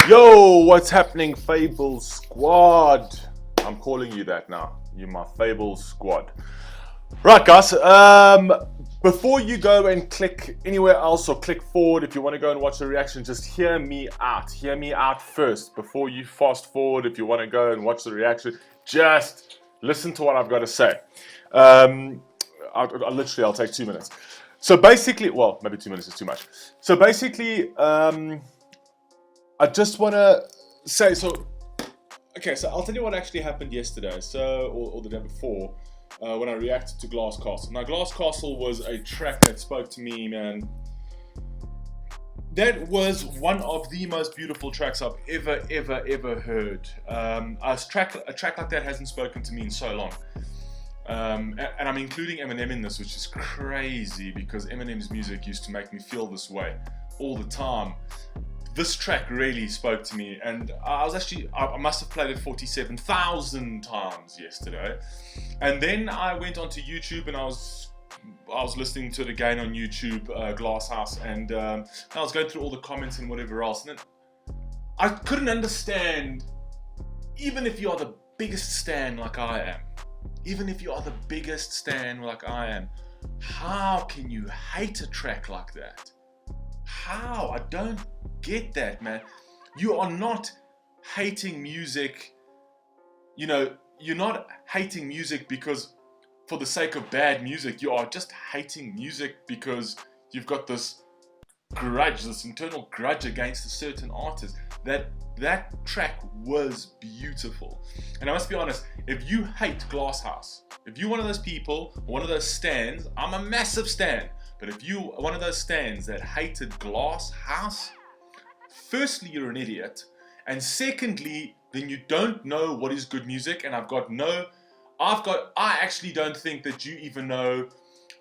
Yo, what's happening, Fable Squad? I'm calling you that now. You're my Fable Squad. Right, guys. Before you go and click anywhere else or click forward, if you want to go and watch the reaction, just hear me out. Hear me out first before you fast forward. If you want to go and watch the reaction, just listen to what I've got to say. I'll take 2 minutes. So basically, well, maybe 2 minutes is too much. So basically, I just want to say, okay, so I'll tell you what actually happened yesterday, or the day before, when I reacted to Glass Castle. Now, Glass Castle was a track that spoke to me, man. That was one of the most beautiful tracks I've ever heard. A track like that hasn't spoken to me in so long. And I'm including Eminem in this, which is crazy because Eminem's music used to make me feel this way all the time. This track really spoke to me, and I must have played it 47,000 times yesterday. And then I went onto YouTube and I was listening to it again on YouTube, Glass House, and I was going through all the comments and whatever else, and then I couldn't understand, even if you are the biggest stan like I am, how can you hate a track like that? How? I don't get that, man. You are not hating music, you're not hating music because for the sake of bad music. You are just hating music because you've got this internal grudge against a certain artist. That track was beautiful. And I must be honest, if you hate Glass House, if you're one of those people, one of those stans, I'm a massive stan, but if you are one of those stans that hated Glass House, firstly, you're an idiot, and secondly, then you don't know what is good music. And I actually don't think that you even know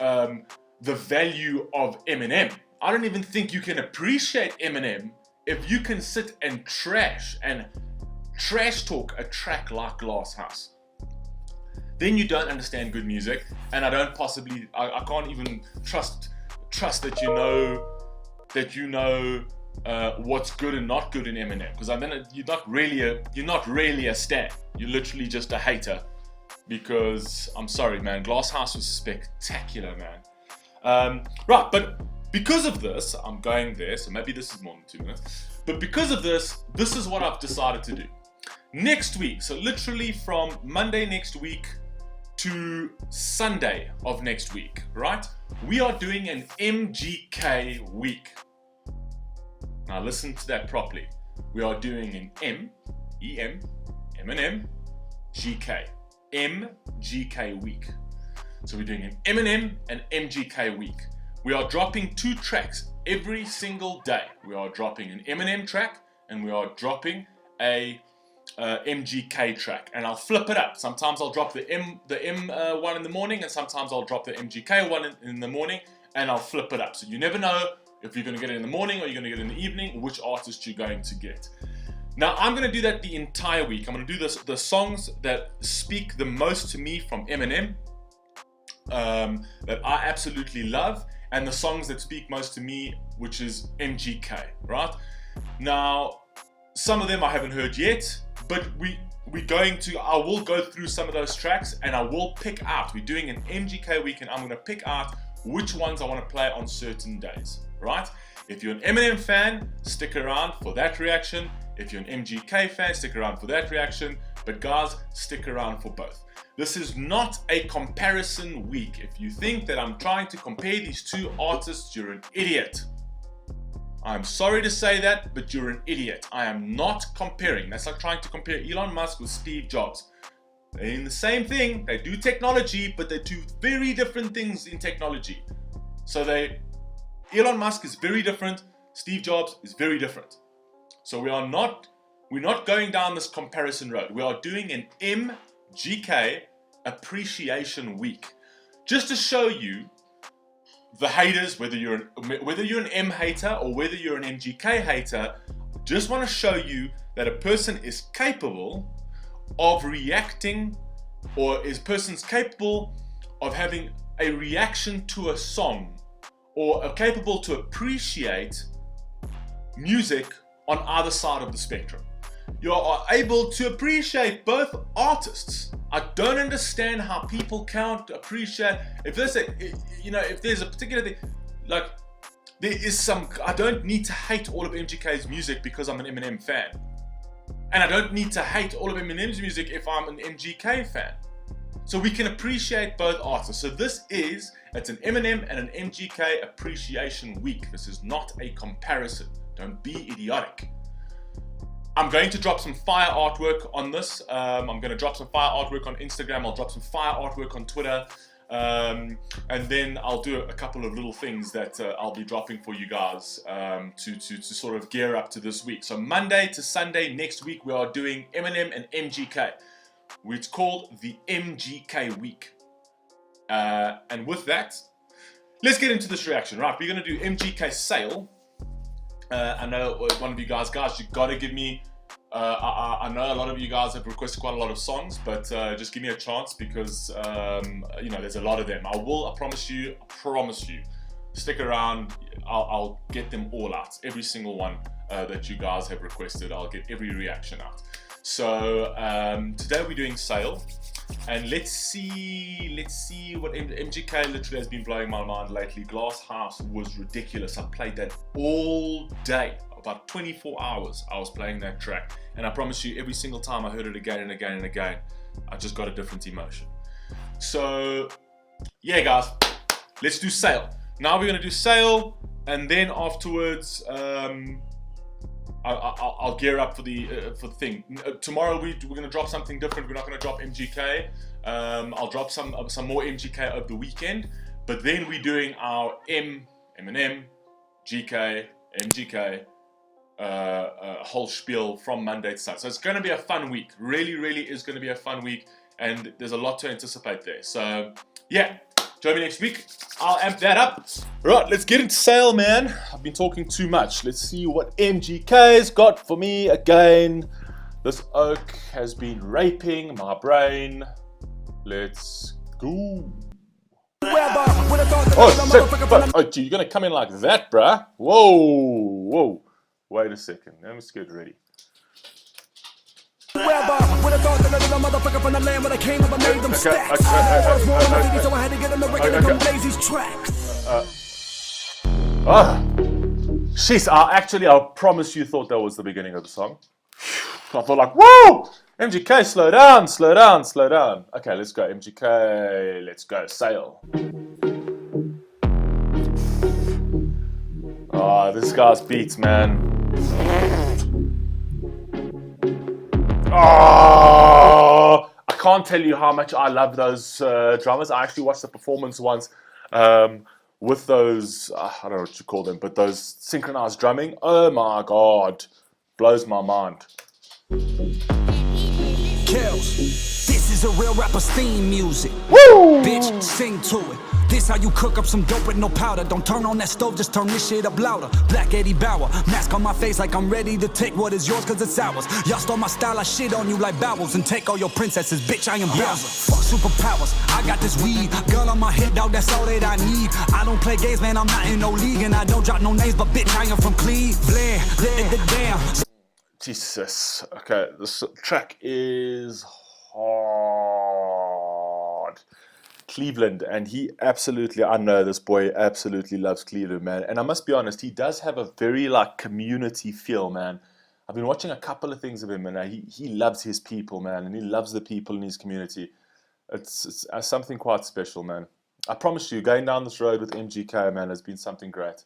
the value of Eminem. I don't even think you can appreciate Eminem if you can sit and trash talk a track like Glass House. Then you don't understand good music, and I can't even trust that you know what's good and not good in Eminem, because you're not really a stan. You're literally just a hater. Because I'm sorry, man, Glass House was spectacular, man. Right, but because of this, I'm going there, so maybe this is more than 2 minutes. But because of this is what I've decided to do. Next week, so literally from Monday next week to Sunday of next week, right? We are doing an EMGK week. Now listen to that properly. We are doing an Eminem, GK. MGK week. So we're doing an Eminem and MGK week. We are dropping 2 tracks every single day. We are dropping an Eminem track and we are dropping a MGK track, and I'll flip it up. Sometimes I'll drop the M one in the morning, and sometimes I'll drop the MGK one in the morning, and I'll flip it up. So you never know if you're going to get it in the morning or you're going to get it in the evening, or which artist you're going to get. Now, I'm going to do that the entire week. I'm going to do the songs that speak the most to me from Eminem, that I absolutely love, and the songs that speak most to me, which is MGK, right? Now, some of them I haven't heard yet, but I will go through some of those tracks, and I will pick out. We're doing an MGK week, and I'm going to pick out which ones I want to play on certain days, right? If you're an Eminem fan, stick around for that reaction. If you're an MGK fan, stick around for that reaction. But guys, stick around for both. This is not a comparison week. If you think that I'm trying to compare these 2 artists, you're an idiot. I'm sorry to say that, but you're an idiot. I am not comparing. That's like trying to compare Elon Musk with Steve Jobs. They're in the same thing. They do technology, but they do very different things in technology. So Elon Musk is very different. Steve Jobs is very different. So we're not going down this comparison road. We are doing an MGK appreciation week, just to show you the haters, whether you're an M hater or whether you're an MGK hater. Just want to show you that a person is capable of reacting, or person's capable of having a reaction to a song, or are capable to appreciate music on either side of the spectrum. You are able to appreciate both artists. I don't understand how people can't appreciate, if there's a, you know, if there's a particular thing, like, there is some, I don't need to hate all of MGK's music because I'm an Eminem fan. And I don't need to hate all of Eminem's music if I'm an MGK fan. So we can appreciate both artists. So it's an Eminem and an MGK appreciation week. This is not a comparison. Don't be idiotic. I'm going to drop some fire artwork on this. I'm going to drop some fire artwork on Instagram. I'll drop some fire artwork on Twitter. And then I'll do a couple of little things that I'll be dropping for you guys to sort of gear up to this week. So Monday to Sunday next week, we are doing Eminem and MGK. It's called the MGK week. And with that, let's get into this reaction. Right, we're going to do MGK sale. I know one of you guys, you got to give me, I know a lot of you guys have requested quite a lot of songs, but just give me a chance because, you know, there's a lot of them. I promise you, stick around, I'll get them all out. Every single one that you guys have requested, I'll get every reaction out. So today we're doing sale, and let's see what MGK literally has been blowing my mind lately. Glass House was ridiculous. I played that all day, about 24 hours I was playing that track, and I promise you every single time I heard it again and again and again, I just got a different emotion. So yeah guys, let's do sale. Now we're gonna do sale, and then afterwards I'll gear up for the thing. Tomorrow we're going to drop something different. We're not going to drop MGK. I'll drop some more MGK over the weekend. But then we're doing our Eminem, GK, MGK, whole spiel from Monday to Sunday. So it's going to be a fun week. Really, really is going to be a fun week. And there's a lot to anticipate there. So yeah, join me next week. I'll amp that up. Right, let's get into sale, man. I've been talking too much. Let's see what MGK's got for me again. This oak has been raping my brain. Let's go. Oh shit! Oh, gee, you're gonna come in like that, bruh? Whoa! Wait a second. Let's get ready. Jeez, I promise you thought that was the beginning of the song. I thought like, whoa! MGK, slow down. Okay, let's go, MGK, let's go, sale. Oh, this guy's beats, man. Oh, I can't tell you how much I love those drummers. I actually watched the performance once with those, I don't know what you call them, but those synchronized drumming. Oh my God, blows my mind. Kills. This is a real rapper's theme music. Woo! Bitch, sing to it. This how you cook up some dope with no powder. Don't turn on that stove, just turn this shit up louder. Black Eddie Bauer, mask on my face like I'm ready to take what is yours cause it's ours. Y'all stole my style, I shit on you like bowels and take all your princesses, bitch, I am Bowser. Fuck superpowers, I got this weed. Gun on my head, dog, that's all that I need. I don't play games, man, I'm not in no league. And I don't drop no names, but bitch, I am from Cleveland. Damn. Jesus. Okay, this track is hard. Cleveland, and he absolutely, I know this boy absolutely loves Cleveland, man. And I must be honest, he does have a very like community feel, man. I've been watching a couple of things of him, and he loves his people, man, and he loves the people in his community. It's something quite special, man. I promise you, going down this road with MGK, man, has been something great.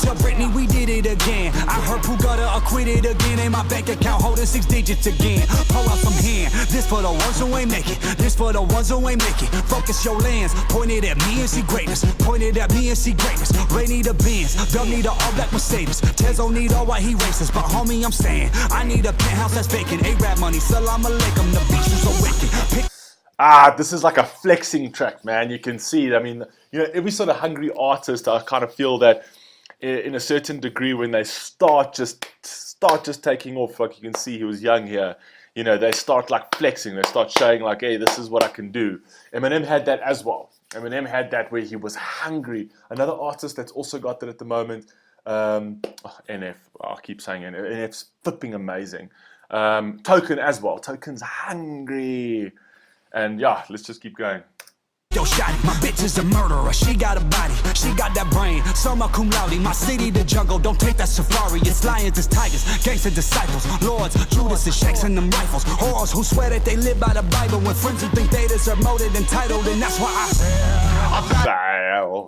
Tell Brittany we did it again. I heard Pooh got acquitted again. And my bank account holding 6 digits again. Pull out some hand. This for the ones who ain't make it. This for the ones who ain't make it. Focus your lens. Pointed at me and see greatness. Pointed at me and see greatness. Ray need a Benz. Dub need a all black Mercedes. Tezo need all white, he racist. But homie, I'm saying I need a penthouse that's vacant. A-rap money. Salam alaikum. The beach is so wicked. This is like a flexing track, man. You can see it. I mean, you know, every sort of hungry artist, I kind of feel that in a certain degree when they start just taking off, like you can see he was young here, you know, they start like flexing, they start showing like, hey, this is what I can do. Eminem had that as well. Eminem had that where he was hungry. Another artist that's also got that at the moment, NF, I keep saying NF. NF's flipping amazing. Token as well. Token's hungry. And yeah, let's just keep going. Yo, shotty, my bitch is a murderer. She got a body, she got that brain. Summa cum laude, my city, the jungle. Don't take that safari. It's lions, it's tigers, gangster disciples, lords, Judas, is shakes and them rifles. Whores who swear that they live by the Bible. When friends who think they deserve more than entitled, and that's why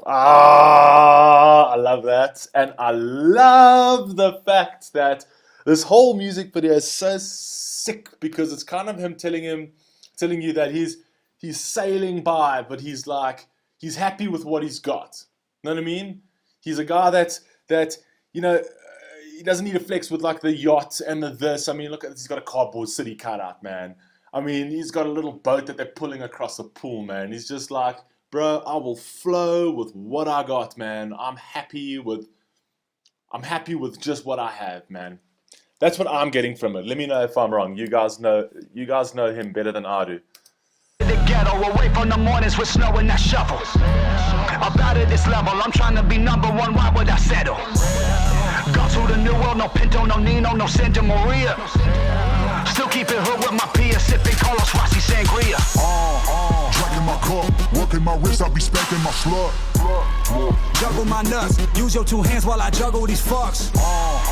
I love that, and I love the fact that this whole music video is so sick because it's kind of him telling you that he's sailing by, but he's happy with what he's got. You know what I mean? He's a guy that you know, he doesn't need to flex with like the yacht and the this. I mean, look, he's got a cardboard city cutout, man. I mean, he's got a little boat that they're pulling across the pool, man. He's just like, bro, I will flow with what I got, man. I'm happy with just what I have, man. That's what I'm getting from it. Let me know if I'm wrong. You guys know him better than I do. the ghetto, away from the mornings with snow and that shovel. About at this level, I'm trying to be #1, why would I settle? Go to the new world, no Pinto, no Nino, no Santa Maria. Still keep it hood with my peers, sipping Carlos Rossi Sangria. Drinking my cup, working my wrist, I be spanking my slut. Juggle my nuts, use your 2 hands while I juggle these fucks.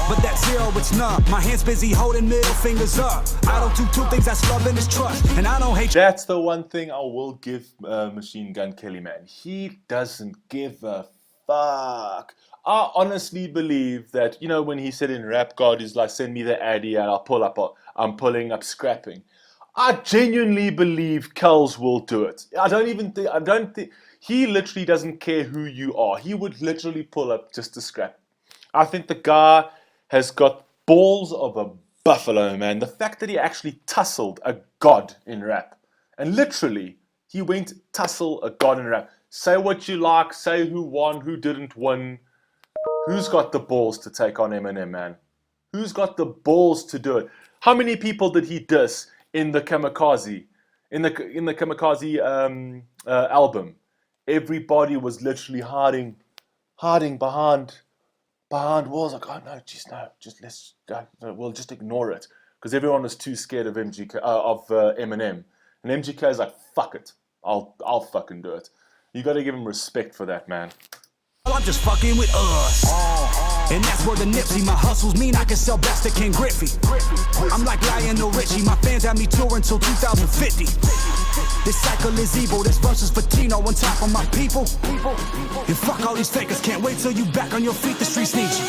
But that's 0, it's none. My hands busy holding middle fingers up. I don't do 2 things, that's love and it's trust. And I don't hate. That's the one thing I will give Machine Gun Kelly, man. He doesn't give a fuck. I honestly believe that, you know, when he said in Rap God, he's like, send me the Addy and I'll pull up, I'm pulling up scrapping. I genuinely believe Kells will do it. I don't think, he literally doesn't care who you are. He would literally pull up just to scrap. I think the guy has got balls of a buffalo, man. The fact that he actually tussled a god in rap. And literally, he went tussle a god in rap. Say what you like, say who won, who didn't win. Who's got the balls to take on Eminem, man? Who's got the balls to do it? How many people did he diss in the Kamikaze? In the Kamikaze album? Everybody was literally hiding behind walls. Like, oh no, just no, just we'll just ignore it because everyone was too scared of MGK of Eminem. And MGK is like, fuck it, I'll fucking do it. You got to give him respect for that, man. I'm just fucking with us. And that's where the Nipsey, my hustles mean I can sell best to King Griffey. I'm like Lionel Richie, my fans have me touring till 2050. This cycle is evil, this versus Patino on top of my people. And fuck all these fakers, can't wait till you back on your feet, the streets need you.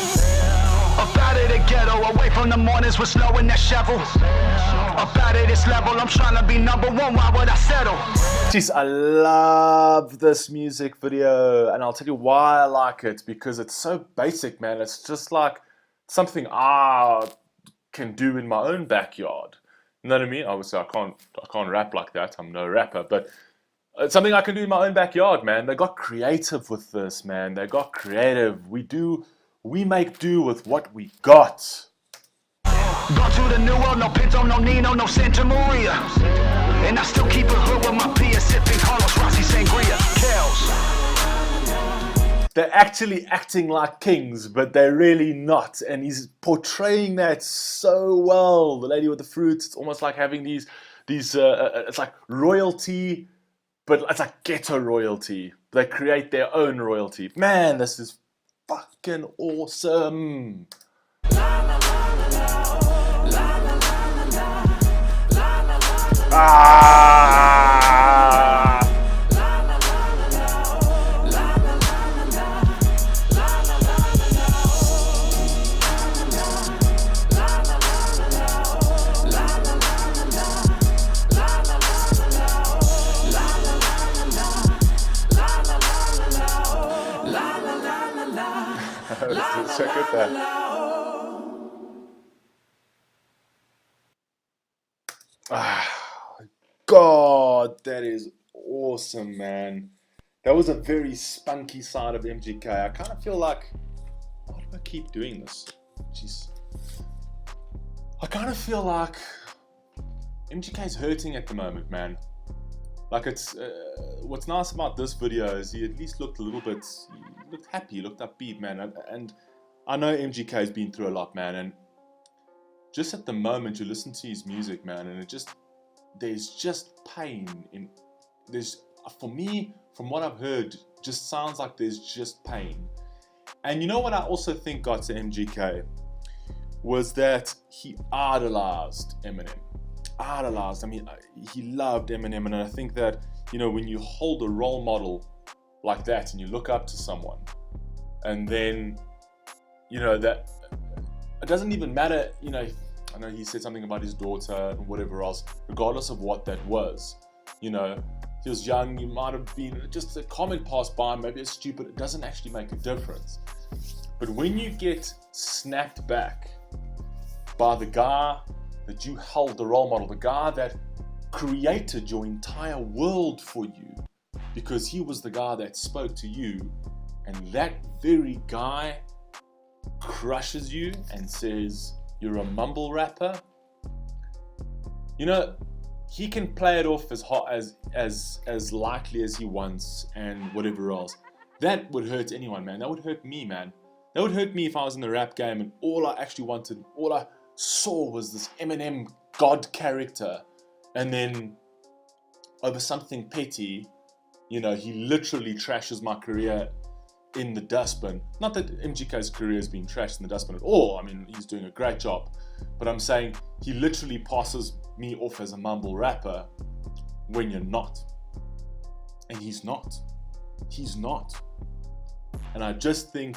About it at Ghetto, away from the mornings with snow and that shovel. About it this level, I'm trying to be #1, why would I settle? Jeez, I love this music video, and I'll tell you why I like it, because it's so basic, man. It's just like something I can do in my own backyard. You know what I mean? Obviously, I can't rap like that. I'm no rapper, but it's something I can do in my own backyard, man. They got creative with this, man. They got creative. We make do with what we got. Go to the new world, no Pinto, no Nino, no Santa Maria. And I still keep it hood with my peers, sipping Carlos Rossi Sangria. Kells. They're actually acting like kings, but they're really not. And he's portraying that so well. The lady with the fruits, it's almost like having these it's like royalty, but it's like ghetto royalty. They create their own royalty. Man, this is fucking awesome. Check it out. God, that is awesome, man. That was a very spunky side of MGK. I kind of feel like, why do I keep doing this? Jeez. I kind of feel like MGK is hurting at the moment, man. Like, it's what's nice about this video is he at least looked a little bit, he looked happy, he looked upbeat, man. And I know MGK has been through a lot, man, and just at the moment you listen to his music, man, and there's just pain for me, from what I've heard, just sounds like there's just pain. And you know what I also think got to MGK was that he idolized Eminem. Idolized. I mean, he loved Eminem, and I think that, you know, when you hold a role model like that and you look up to someone, and then, you know, that it doesn't even matter, you know, I know he said something about his daughter and whatever else, regardless of what that was, you know, he was young, you might have been, just a comment passed by, maybe it's stupid, it doesn't actually make a difference. But when you get snapped back by the guy that you held the role model, the guy that created your entire world for you, because he was the guy that spoke to you, and that very guy crushes you and says you're a mumble rapper, you know, he can play it off as hot as lightly as he wants and whatever else. That would hurt anyone, man. That would hurt me, man. That would hurt me if I was in the rap game and all I actually wanted, all I saw was this Eminem God character, and then over something petty, you know, he literally trashes my career in the dustbin. Not that MGK's career has been trashed in the dustbin at all. I mean, he's doing a great job. But I'm saying he literally passes me off as a mumble rapper when you're not. And he's not. He's not. And I just think,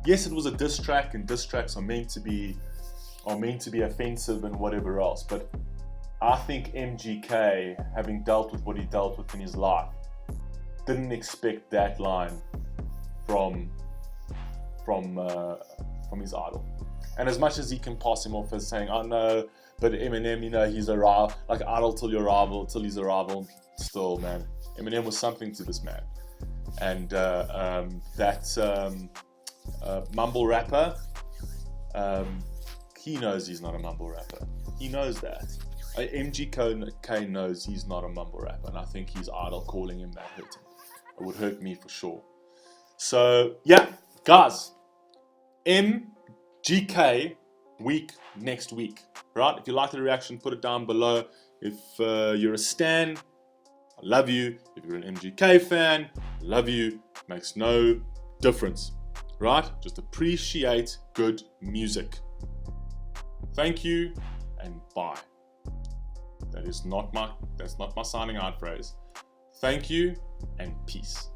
yes, it was a diss track, and diss tracks are meant to be offensive and whatever else. But I think MGK, having dealt with what he dealt with in his life, didn't expect that line from his idol. And as much as he can pass him off as saying, oh no, but Eminem, you know, he's a rival, like idol till your rival, till he's a rival, still, man, Eminem was something to this man. And that mumble rapper, he knows he's not a mumble rapper. He knows that. MGK knows he's not a mumble rapper, and I think his idol calling him that hurt him. It would hurt me for sure. So yeah, guys, MGK week next week, right? If you like the reaction, put it down below. If you're a stan, I love you. If you're an MGK fan, I love you. Makes no difference, right? Just appreciate good music. Thank you and bye. That's not my signing out phrase. Thank you and peace.